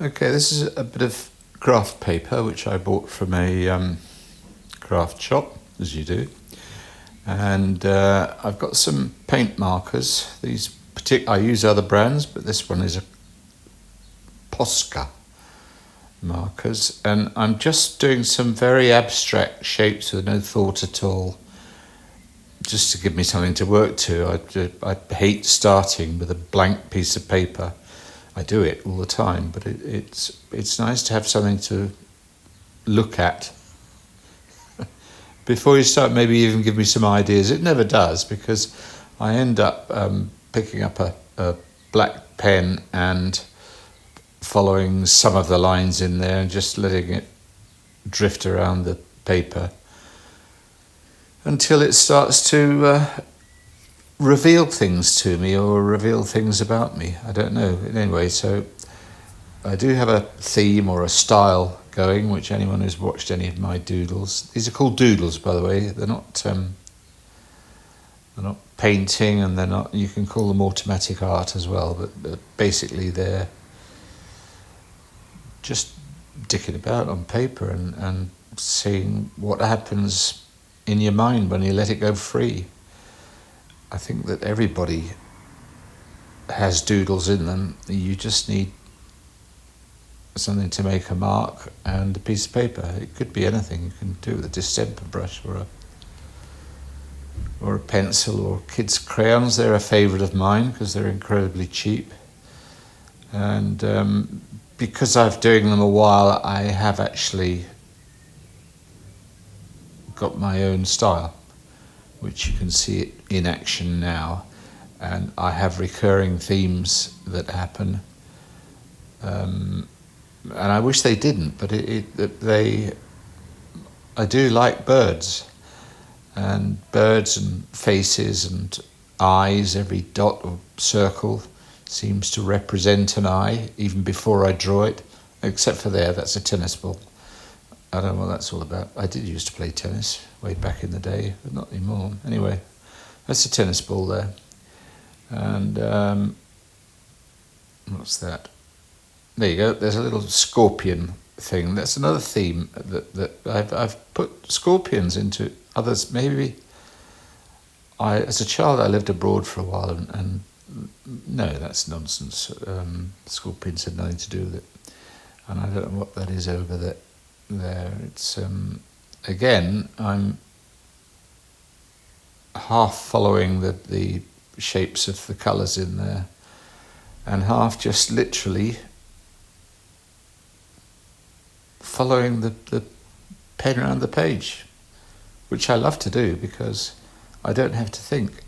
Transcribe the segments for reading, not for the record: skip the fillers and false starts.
Okay, this is a bit of craft paper which I bought from a craft shop, as you do. And I've got some paint markers. I use other brands, but this one is a Posca markers. And I'm just doing some very abstract shapes with no thought at all, just to give me something to work to. I hate starting with a blank piece of paper. I do it all the time, but it's nice to have something to look at before you start. Maybe even give me some ideas. It never does, because I end up picking up a black pen and following some of the lines in there and just letting it drift around the paper until it starts to reveal things to me or reveal things about me. I don't know. Anyway, so I do have a theme or a style going, which anyone who's watched any of my doodles, these are called doodles, by the way. They're not painting, and they're not, you can call them automatic art as well, but basically they're just dicking about on paper and seeing what happens in your mind when you let it go free. I think that everybody has doodles in them. You just need something to make a mark and a piece of paper. It could be anything. You can do it with a distemper brush or a pencil or kids' crayons. They're a favourite of mine because they're incredibly cheap. And because I've doing them a while, I have actually got my own style, which you can see in action now. And I have recurring themes that happen. And I wish they didn't, but I do like birds and faces and eyes. Every dot or circle seems to represent an eye, even before I draw it, except for that's a tennis ball. I don't know what that's all about. I did used to play tennis way back in the day, but not anymore. Anyway, that's a tennis ball there. And what's that? There you go. There's a little scorpion thing. That's another theme that I've put scorpions into others. Maybe as a child, I lived abroad for a while, and no, that's nonsense. Scorpions had nothing to do with it, and I don't know what that is over there. It's again, I'm half following the shapes of the colours in there, and half just literally following the pen around the page, which I love to do because I don't have to think.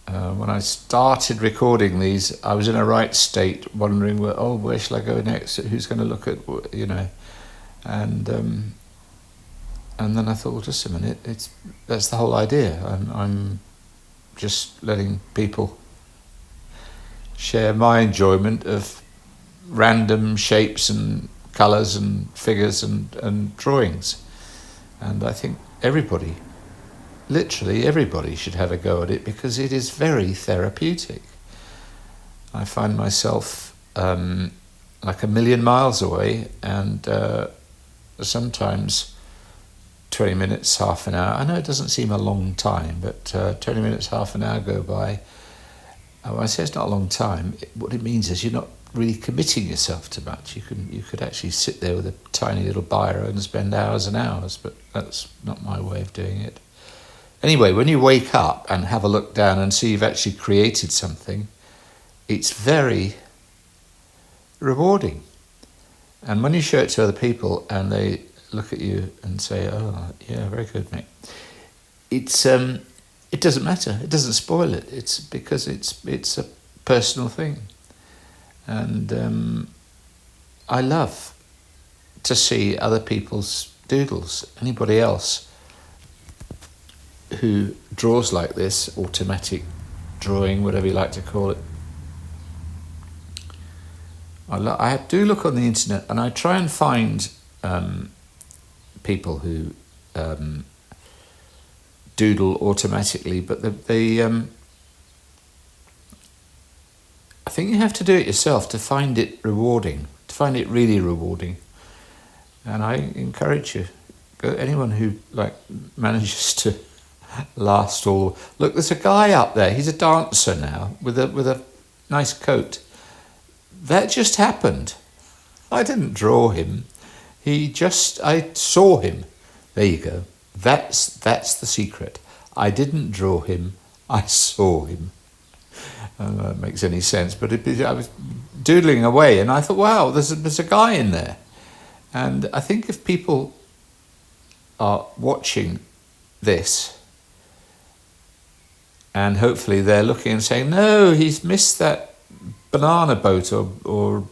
When I started recording these, I was in a right state, wondering, where shall I go next? Who's going to look at, and then I thought, well, just a minute, that's the whole idea. I'm just letting people share my enjoyment of random shapes and colours and figures and drawings. And I think literally everybody should have a go at it, because it is very therapeutic. I find myself like a million miles away, and sometimes 20 minutes, half an hour. I know it doesn't seem a long time, but 20 minutes, half an hour go by. When I say it's not a long time, what it means is you're not really committing yourself to much. You could actually sit there with a tiny little biro and spend hours and hours, but that's not my way of doing it. Anyway, when you wake up and have a look down and see you've actually created something, it's very rewarding. And when you show it to other people and they look at you and say, "Oh, yeah, very good, mate," it doesn't matter. It doesn't spoil it. It's because it's a personal thing. And I love to see other people's doodles. Anybody else who draws like this, automatic drawing, whatever you like to call it. I do look on the internet, and I try and find people who doodle automatically, but I think you have to do it yourself to find it rewarding, to find it really rewarding. And I encourage you, anyone who manages to last all. Look, there's a guy up there. He's a dancer now with a nice coat. That just happened. I didn't draw him. I saw him. There you go. That's the secret. I didn't draw him. I saw him. I don't know if that makes any sense, but I was doodling away, and I thought, wow, there's a guy in there. And I think if people are watching this, and hopefully they're looking and saying, no, he's missed that banana boat or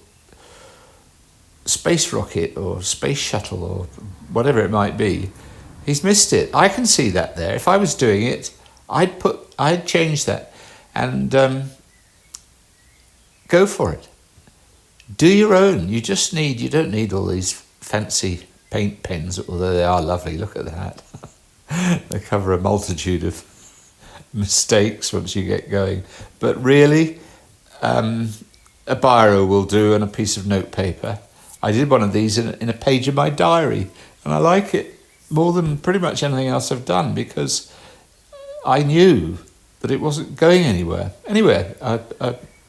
space rocket or space shuttle or whatever it might be. He's missed it. I can see that there. If I was doing it, I'd change that and go for it. Do your own. You don't need all these fancy paint pens, although they are lovely. Look at that. They cover a multitude of mistakes once you get going. But really, a biro will do, and a piece of notepaper. I did one of these in a page of my diary, and I like it more than pretty much anything else I've done because I knew that it wasn't going anywhere. Anyway, I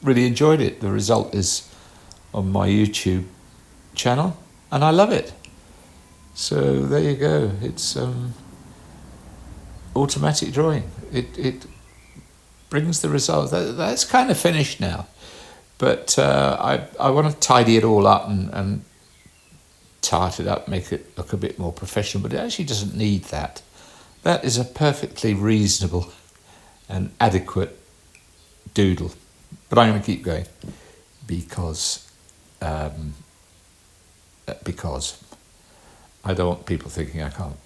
really enjoyed it. The result is on my YouTube channel, and I love it. So there you go. It's automatic drawing. It brings the results. That's kind of finished now. But I want to tidy it all up and tart it up, make it look a bit more professional, but it actually doesn't need that. That is a perfectly reasonable and adequate doodle. But I'm going to keep going because I don't want people thinking I can't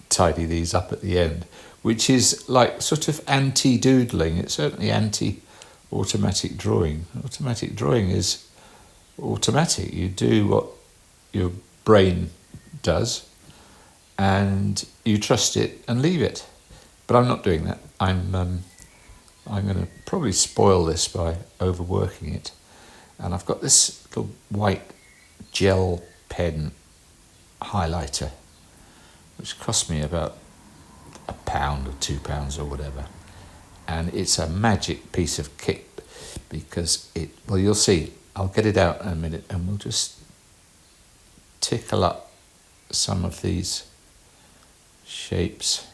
tidy these up at the end, which is like sort of anti-doodling. It's certainly anti-automatic drawing. Automatic drawing is automatic. You do what your brain does and you trust it and leave it. But I'm not doing that. I'm going to probably spoil this by overworking it. And I've got this little white gel pen highlighter, which cost me about £1 or £2 or whatever. And it's a magic piece of kit because you'll see, I'll get it out in a minute and we'll just tickle up some of these shapes.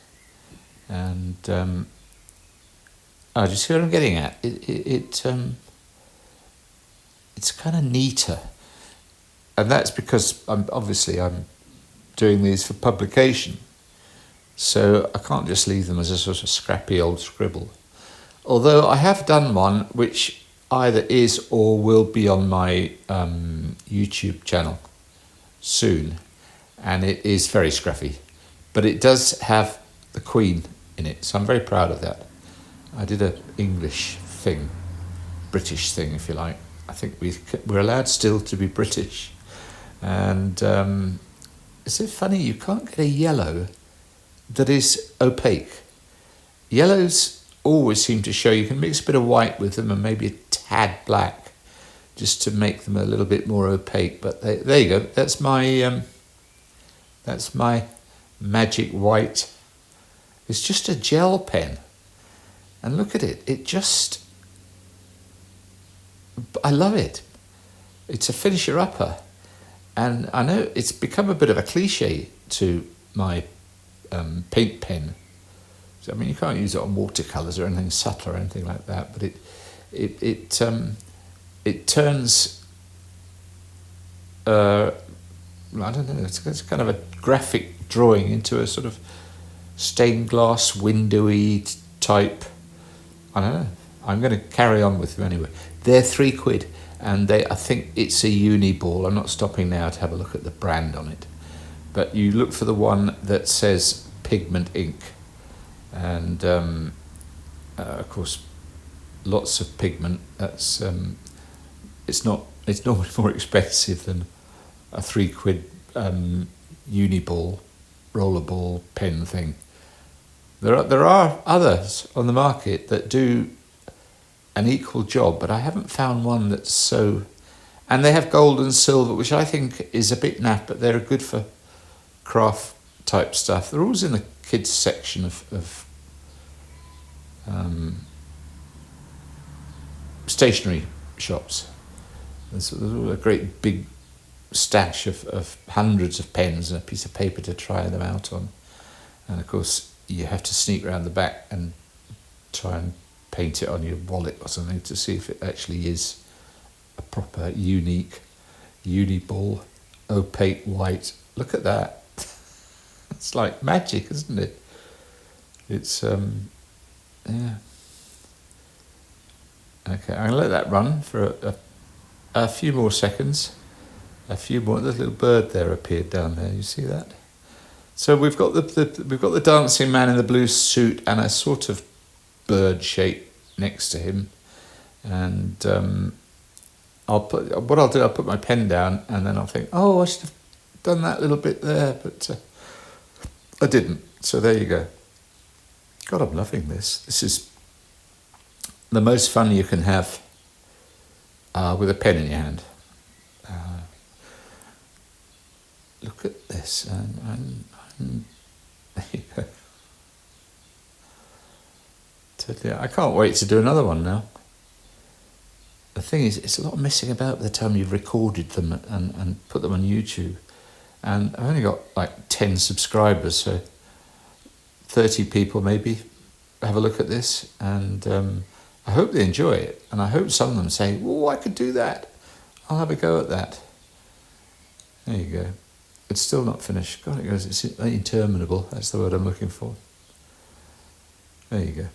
And do you see what I'm getting at? It's kind of neater. And that's because I'm doing these for publication. So I can't just leave them as a sort of scrappy old scribble. Although I have done one which either is or will be on my YouTube channel soon. And it is very scruffy. But it does have the Queen in it. So I'm very proud of that. I did an English thing, British thing if you like. I think we're allowed still to be British. And is it funny, you can't get a yellow that is opaque. Yellows always seem to show, you can mix a bit of white with them and maybe a tad black just to make them a little bit more opaque. But there you go, that's my magic white. It's just a gel pen. And look at it, I love it. It's a finisher-upper. And I know it's become a bit of a cliche to my paint pen. So, I mean, you can't use it on watercolours or anything subtle or anything like that, but it turns, I don't know, it's kind of a graphic drawing into a sort of stained glass, windowy type. I don't know. I'm going to carry on with them anyway. They're £3, and I think it's a uni ball. I'm not stopping now to have a look at the brand on it. But you look for the one that says Pigment Ink. And, of course, lots of pigment. That's it's normally more expensive than a £3 uni ball, rollerball pen thing. There are others on the market that do an equal job, but I haven't found one that's so... And they have gold and silver, which I think is a bit naff, but they're good for craft type stuff. They're always in the kids section of stationery shops. There's a great big stash of hundreds of pens and a piece of paper to try them out on. And of course, you have to sneak around the back and try and paint it on your wallet or something to see if it actually is a proper, unique, uniball, opaque white. Look at that. It's like magic, isn't it? It's, yeah. Okay, I'm going to let that run for a few more seconds. A few more. There's a little bird there appeared down there. You see that? So we've got the dancing man in the blue suit and a sort of bird shape next to him, and I'll put my pen down, and then I'll think, oh, I should have done that little bit there, but I didn't. So there you go. God, I'm loving this. This is the most fun you can have with a pen in your hand. Look at this, and there you go. Totally, I can't wait to do another one now. The thing is, it's a lot messing about by the time you've recorded them and put them on YouTube. And I've only got like 10 subscribers, so 30 people maybe have a look at this. And I hope they enjoy it. And I hope some of them say, oh, I could do that. I'll have a go at that. There you go. It's still not finished. God, it goes, it's interminable. That's the word I'm looking for. There you go.